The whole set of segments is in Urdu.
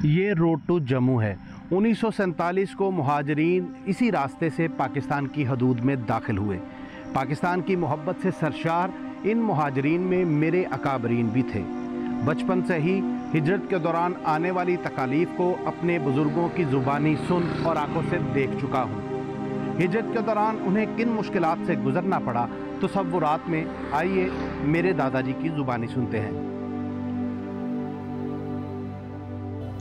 یہ روڈ ٹو جموں ہے۔ 1947 کو مہاجرین اسی راستے سے پاکستان کی حدود میں داخل ہوئے۔ پاکستان کی محبت سے سرشار ان مہاجرین میں میرے اکابرین بھی تھے۔ بچپن سے ہی ہجرت کے دوران آنے والی تکالیف کو اپنے بزرگوں کی زبانی سن اور آنکھوں سے دیکھ چکا ہوں۔ ہجرت کے دوران انہیں کن مشکلات سے گزرنا پڑا، تصورات میں آئیے میرے دادا جی کی زبانی سنتے ہیں۔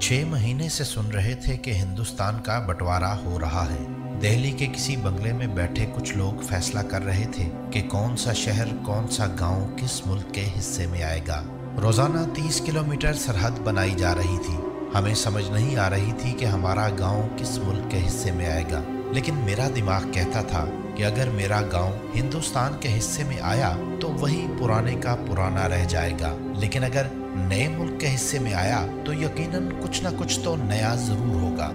6 مہینے سے سن رہے تھے کہ ہندوستان کا بٹوارا ہو رہا ہے۔ دہلی کے کسی بنگلے میں بیٹھے کچھ لوگ فیصلہ کر رہے تھے کہ کون سا شہر، کون سا گاؤں کس ملک کے حصے میں آئے گا۔ روزانہ 30 کلومیٹر سرحد بنائی جا رہی تھی۔ ہمیں سمجھ نہیں آ رہی تھی کہ ہمارا گاؤں کس ملک کے حصے میں آئے گا، لیکن میرا دماغ کہتا تھا کہ اگر میرا گاؤں ہندوستان کے حصے میں آیا تو وہی پرانے کا پرانا رہ جائے گا، لیکن اگر نئے ملک کے حصے میں آیا تو یقیناً کچھ نہ کچھ تو نیا ضرور ہوگا۔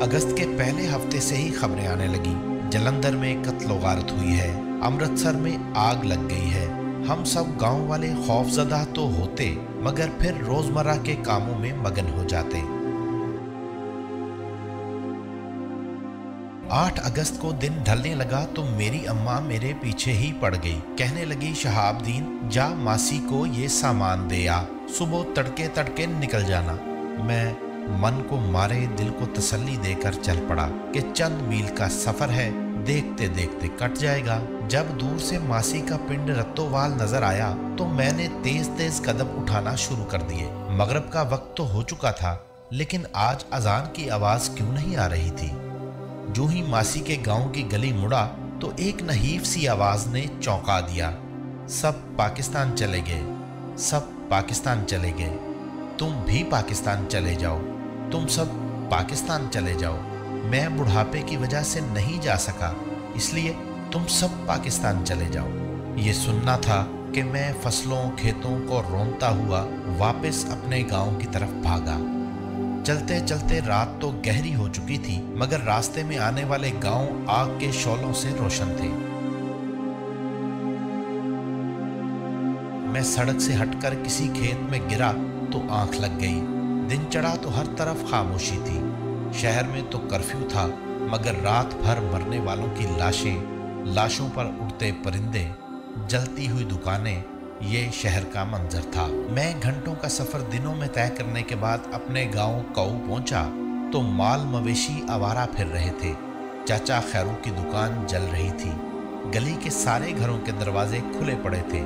اگست کے پہلے ہفتے سے ہی خبریں آنے لگیں۔ جلندھر میں قتل و غارت ہوئی ہے، امرتسر میں آگ لگ گئی ہے۔ ہم سب گاؤں والے خوف زدہ تو ہوتے، مگر پھر روزمرہ کے کاموں میں مگن ہو جاتے۔ 8 اگست کو دن ڈھلنے لگا تو میری اماں میرے پیچھے ہی پڑ گئی۔ کہنے لگی، شہاب دین جا ماسی کو یہ سامان دے آ، صبح تڑکے تڑکے نکل جانا۔ میں من کو مارے دل کو تسلی دے کر چل پڑا کہ چند میل کا سفر ہے، دیکھتے دیکھتے کٹ جائے گا۔ جب دور سے ماسی کا پنڈ رتووال نظر آیا تو میں نے تیز تیز قدم اٹھانا شروع کر دیے۔ مغرب کا وقت تو ہو چکا تھا، لیکن آج اذان کی آواز کیوں نہیں آ رہی تھی؟ جو ہی ماسی کے گاؤں کی گلی مڑا تو ایک نحیف سی آواز نے چونکا دیا، سب پاکستان چلے گئے، سب پاکستان چلے گئے، تم بھی پاکستان چلے جاؤ، تم سب پاکستان چلے جاؤ۔ میں بڑھاپے کی وجہ سے نہیں جا سکا، اس لیے تم سب پاکستان چلے جاؤ۔ یہ سننا تھا کہ میں فصلوں کھیتوں کو رونتا ہوا واپس اپنے گاؤں کی طرف بھاگا۔ چلتے چلتے رات تو گہری ہو چکی تھی، مگر راستے میں آنے والے گاؤں آگ کے شعلوں سے روشن تھے۔ میں سڑک سے ہٹ کر کسی کھیت میں گرا تو آنکھ لگ گئی۔ دن چڑھا تو ہر طرف خاموشی تھی۔ شہر میں تو کرفیو تھا، مگر رات بھر مرنے والوں کی لاشیں، لاشوں پر اڑتے پرندے، جلتی ہوئی دکانیں، یہ شہر کا منظر تھا۔ میں گھنٹوں کا سفر دنوں میں طے کرنے کے بعد اپنے گاؤں کاؤ پہنچا تو مال مویشی آوارہ پھر رہے تھے۔ چاچا خیرو کی دکان جل رہی تھی۔ گلی کے سارے گھروں کے دروازے کھلے پڑے تھے۔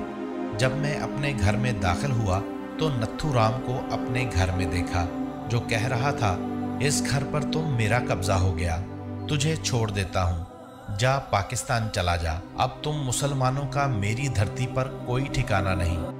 جب میں اپنے گھر میں داخل ہوا تو نتھو رام کو اپنے گھر میں دیکھا، جو کہہ رہا تھا، اس گھر پر تو میرا قبضہ ہو گیا، تجھے چھوڑ دیتا ہوں، جا پاکستان چلا جا، اب تم مسلمانوں کا میری دھرتی پر کوئی ٹھکانہ نہیں۔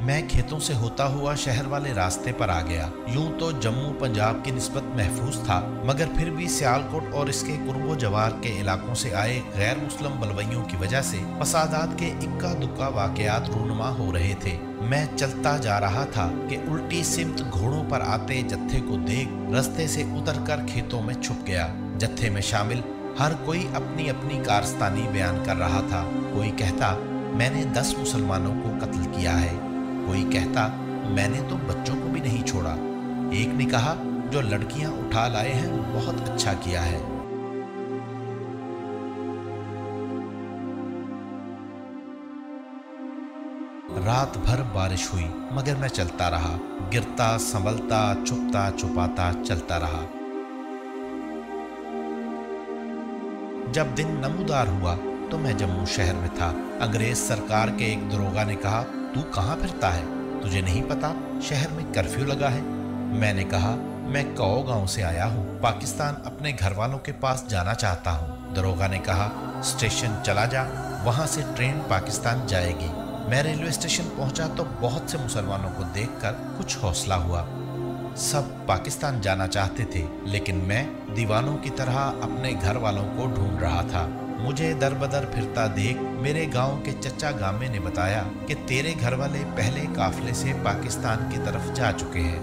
میں کھیتوں سے ہوتا ہوا شہر والے راستے پر آ گیا۔ یوں تو جموں پنجاب کی نسبت محفوظ تھا، مگر پھر بھی سیالکوٹ اور اس کے قرب و جوار کے علاقوں سے آئے غیر مسلم بلوائیوں کی وجہ سے فسادات کے اکا دکا واقعات رونما ہو رہے تھے۔ میں چلتا جا رہا تھا کہ الٹی سمت گھوڑوں پر آتے جتھے کو دیکھ رستے سے اتر کر کھیتوں میں چھپ گیا۔ جتھے میں شامل ہر کوئی اپنی اپنی کارستانی بیان کر رہا تھا۔ کوئی کہتا، میں نے 10 مسلمانوں کو قتل کیا ہے، کوئی کہتا، میں نے تو بچوں کو بھی نہیں چھوڑا، ایک نے کہا، جو لڑکیاں اٹھا لائے ہیں بہت اچھا کیا ہے۔ رات بھر بارش ہوئی، مگر میں چلتا رہا، گرتا سنبھلتا چھپتا چھپاتا چلتا رہا۔ جب دن نمودار ہوا تو میں جموں شہر میں تھا۔ انگریز سرکار کے ایک دروغہ نے کہا، تو کہاں پھرتا ہے، تجھے نہیں پتا شہر میں کرفیو لگا ہے؟ میں نے کہا، میں کاؤ گاؤں سے آیا ہوں، پاکستان اپنے گھر والوں کے پاس جانا چاہتا ہوں۔ دروغہ نے کہا، اسٹیشن چلا جا، وہاں سے ٹرین پاکستان جائے گی۔ میں ریلوے اسٹیشن پہنچا تو بہت سے مسلمانوں کو دیکھ کر کچھ حوصلہ ہوا۔ سب پاکستان جانا چاہتے تھے، لیکن میں دیوانوں کی طرح اپنے گھر والوں کو ڈھونڈ رہا تھا۔ مجھے در بدر پھرتا دیکھ میرے گاؤں کے چچا گامے نے بتایا کہ تیرے گھر والے پہلے قافلے سے پاکستان کی طرف جا چکے ہیں۔